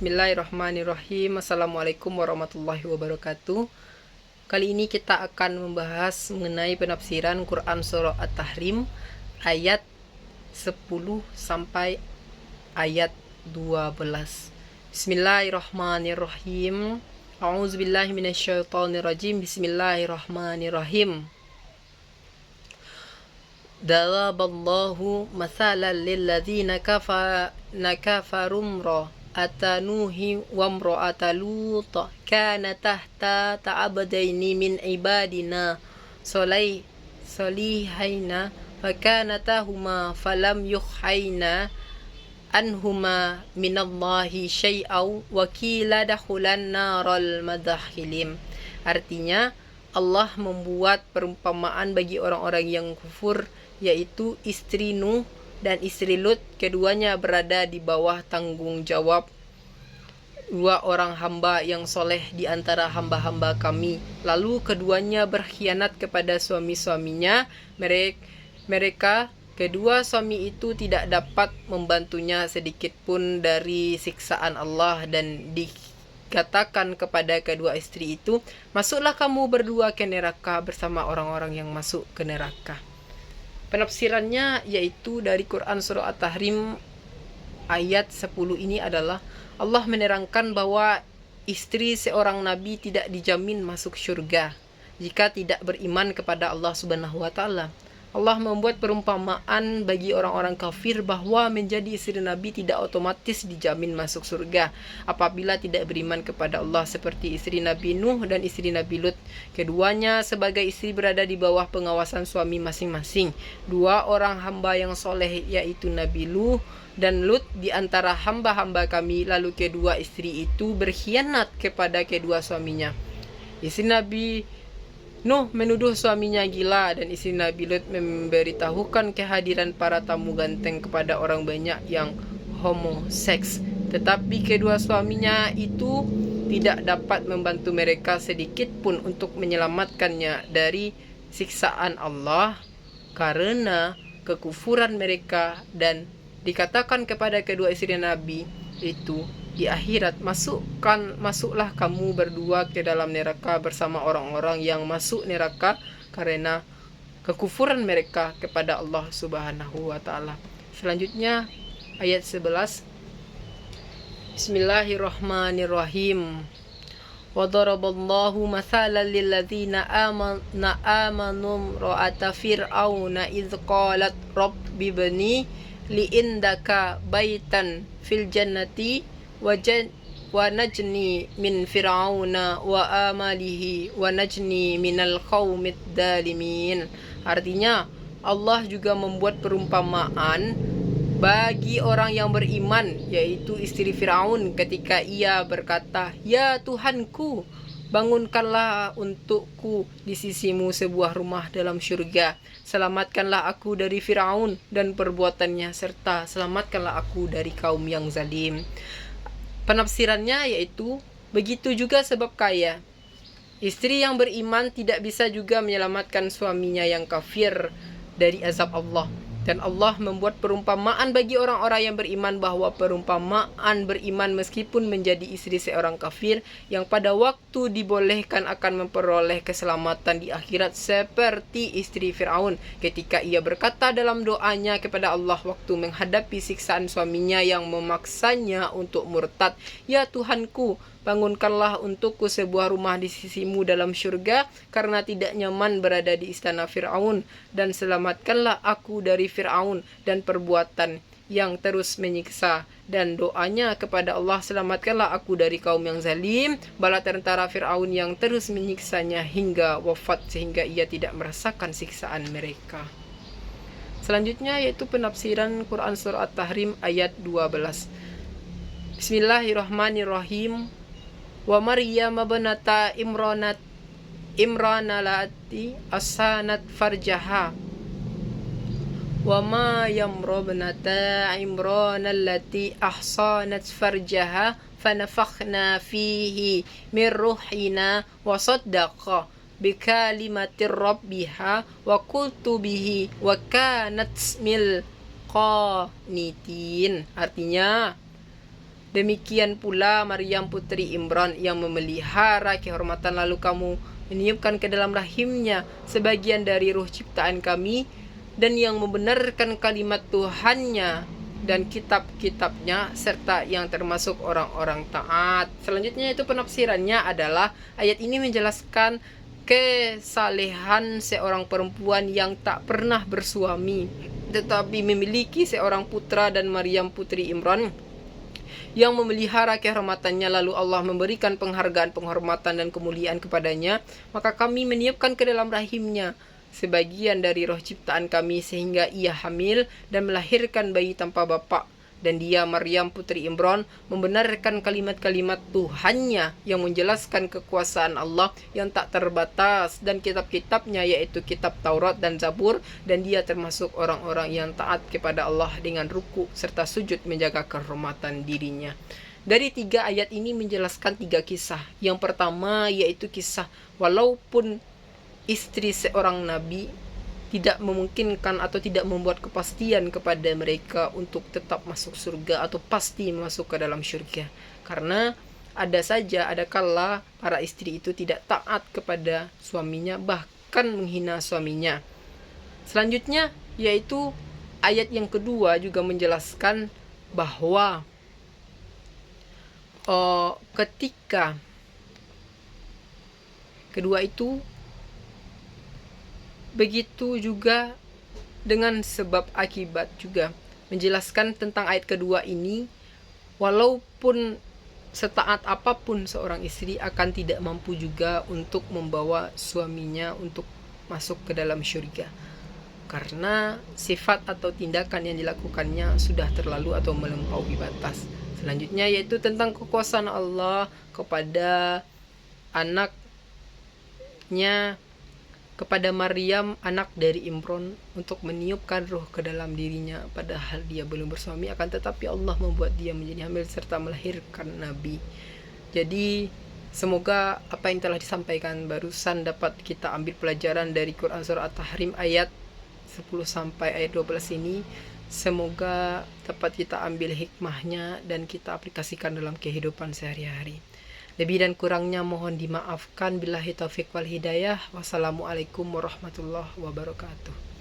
Bismillahirrahmanirrahim. Assalamualaikum warahmatullahi wabarakatuh. Kali ini kita akan membahas mengenai penafsiran Quran Surah At-Tahrim ayat 10 sampai ayat 12. Bismillahirrahmanirrahim. A'udzubillahi minasyaitonirrajim. Bismillahirrahmanirrahim. Daraballahu mathalan lilladzina kafaru atanuhi wa imra'ata lut kana tahta ta'abdaini min ibadina solihaina fakanatahuma falam yukhayna anhuma minallahi syai'aw wa qila dakhulan naral madakhilim. Artinya, Allah membuat perumpamaan bagi orang-orang yang kufur, yaitu istri Nuh dan istri Lut. Keduanya berada di bawah tanggung jawab dua orang hamba yang soleh di antara hamba-hamba kami. Lalu keduanya berkhianat kepada suami-suaminya. Mereka kedua suami itu tidak dapat membantunya sedikit pun dari siksaan Allah, dan dikatakan kepada kedua istri itu, masuklah kamu berdua ke neraka bersama orang-orang yang masuk ke neraka. Penafsirannya yaitu dari Quran Surah At-Tahrim ayat 10 ini adalah Allah menerangkan bahwa istri seorang nabi tidak dijamin masuk surga jika tidak beriman kepada Allah Subhanahu wa taala. Allah membuat perumpamaan bagi orang-orang kafir bahwa menjadi istri Nabi tidak otomatis dijamin masuk surga apabila tidak beriman kepada Allah, seperti istri Nabi Nuh dan istri Nabi Lut. Keduanya sebagai istri berada di bawah pengawasan suami masing-masing. Dua orang hamba yang soleh yaitu Nabi Nuh dan Lut di antara hamba-hamba kami. Lalu kedua istri itu berkhianat kepada kedua suaminya. Istri Nabi Nuh menuduh suaminya gila, dan istri Nabi Lut memberitahukan kehadiran para tamu ganteng kepada orang banyak yang homoseks. Tetapi kedua suaminya itu tidak dapat membantu mereka sedikit pun untuk menyelamatkannya dari siksaan Allah karena kekufuran mereka. Dan dikatakan kepada kedua istri Nabi itu di akhirat, masuklah kamu berdua ke dalam neraka bersama orang-orang yang masuk neraka karena kekufuran mereka kepada Allah Subhanahu wa taala. Selanjutnya ayat 11. Bismillahirrahmanirrahim. Wa daraballahu mathalan lilladzina amanu ra'ata fir'auna idz qalat rabbi bani li indaka baitan fil jannati wa najni min fir'auna wa amalihi wa najni minal qaumid dzalimin. Artinya, Allah juga membuat perumpamaan bagi orang yang beriman, yaitu istri Firaun, ketika ia berkata, "Ya Tuhanku, bangunkanlah untukku di sisimu sebuah rumah dalam syurga. Selamatkanlah aku dari Firaun dan perbuatannya, serta selamatkanlah aku dari kaum yang zalim." Penafsirannya yaitu, begitu juga sebab kaya. Istri yang beriman tidak bisa juga menyelamatkan suaminya yang kafir dari azab Allah. Dan Allah membuat perumpamaan bagi orang-orang yang beriman bahwa perumpamaan beriman meskipun menjadi istri seorang kafir yang pada waktu dibolehkan akan memperoleh keselamatan di akhirat, seperti istri Fir'aun ketika ia berkata dalam doanya kepada Allah waktu menghadapi siksaan suaminya yang memaksanya untuk murtad, "Ya Tuhanku, bangunkanlah untukku sebuah rumah di sisimu dalam syurga karena tidak nyaman berada di istana Fir'aun, dan selamatkanlah aku dari Fir'aun dan perbuatan yang terus menyiksa." Dan doanya kepada Allah, "Selamatkanlah aku dari kaum yang zalim, bala tentara Fir'aun yang terus menyiksanya hingga wafat sehingga ia tidak merasakan siksaan mereka." Selanjutnya yaitu penafsiran Quran Surah At-Tahrim ayat 12. Bismillahirrahmanirrahim. Wa Maryam ibnata Imran lati asanat farjaha wa Maryam ibnata Imran allati ahsanat farjaha fanafakhna fihi min ruhina wa saddaqa bikalimatir rabbiha wa kutubihi wa kanat mil qanitin. Artinya, Demikian pula Maryam putri Imran yang memelihara kehormatan lalu kamu meniupkan ke dalam rahimnya sebagian dari ruh ciptaan kami, dan yang membenarkan kalimat Tuhannya dan kitab-kitabnya serta yang termasuk orang-orang taat. Selanjutnya itu penafsirannya adalah ayat ini menjelaskan kesalehan seorang perempuan yang tak pernah bersuami tetapi memiliki seorang putra dan Maryam putri Imran yang memelihara kehormatannya, lalu Allah memberikan penghargaan, penghormatan dan kemuliaan kepadanya, maka kami meniupkan ke dalam rahimnya sebagian dari roh ciptaan kami sehingga ia hamil dan melahirkan bayi tanpa bapa. Dan dia, Maryam putri Imran, membenarkan kalimat-kalimat Tuhannya yang menjelaskan kekuasaan Allah yang tak terbatas dan kitab-kitabnya yaitu kitab Taurat dan Zabur, dan dia termasuk orang-orang yang taat kepada Allah dengan ruku serta sujud menjaga kehormatan dirinya. Dari 3 ayat ini menjelaskan 3 kisah. Yang pertama yaitu kisah walaupun istri seorang nabi tidak memungkinkan atau tidak membuat kepastian kepada mereka untuk tetap masuk surga atau pasti masuk ke dalam surga. Karena ada kala para istri itu tidak taat kepada suaminya, bahkan menghina suaminya. Selanjutnya yaitu ayat yang kedua juga menjelaskan bahwa ketika kedua itu begitu juga dengan sebab akibat juga menjelaskan tentang ayat kedua ini, walaupun setaat apapun seorang istri akan tidak mampu juga untuk membawa suaminya untuk masuk ke dalam syurga karena sifat atau tindakan yang dilakukannya sudah terlalu atau melampaui batas. Selanjutnya yaitu tentang kekuasaan Allah kepada anaknya, kepada Maryam anak dari Imran untuk meniupkan ruh ke dalam dirinya padahal dia belum bersuami, akan tetapi Allah membuat dia menjadi hamil serta melahirkan Nabi. Jadi semoga apa yang telah disampaikan barusan dapat kita ambil pelajaran dari Quran surah At-Tahrim ayat 10 sampai ayat 12 ini. Semoga dapat kita ambil hikmahnya dan kita aplikasikan dalam kehidupan sehari-hari. Lebih dan kurangnya mohon dimaafkan. Billahi taufiq wal hidayah. Wassalamualaikum warahmatullahi wabarakatuh.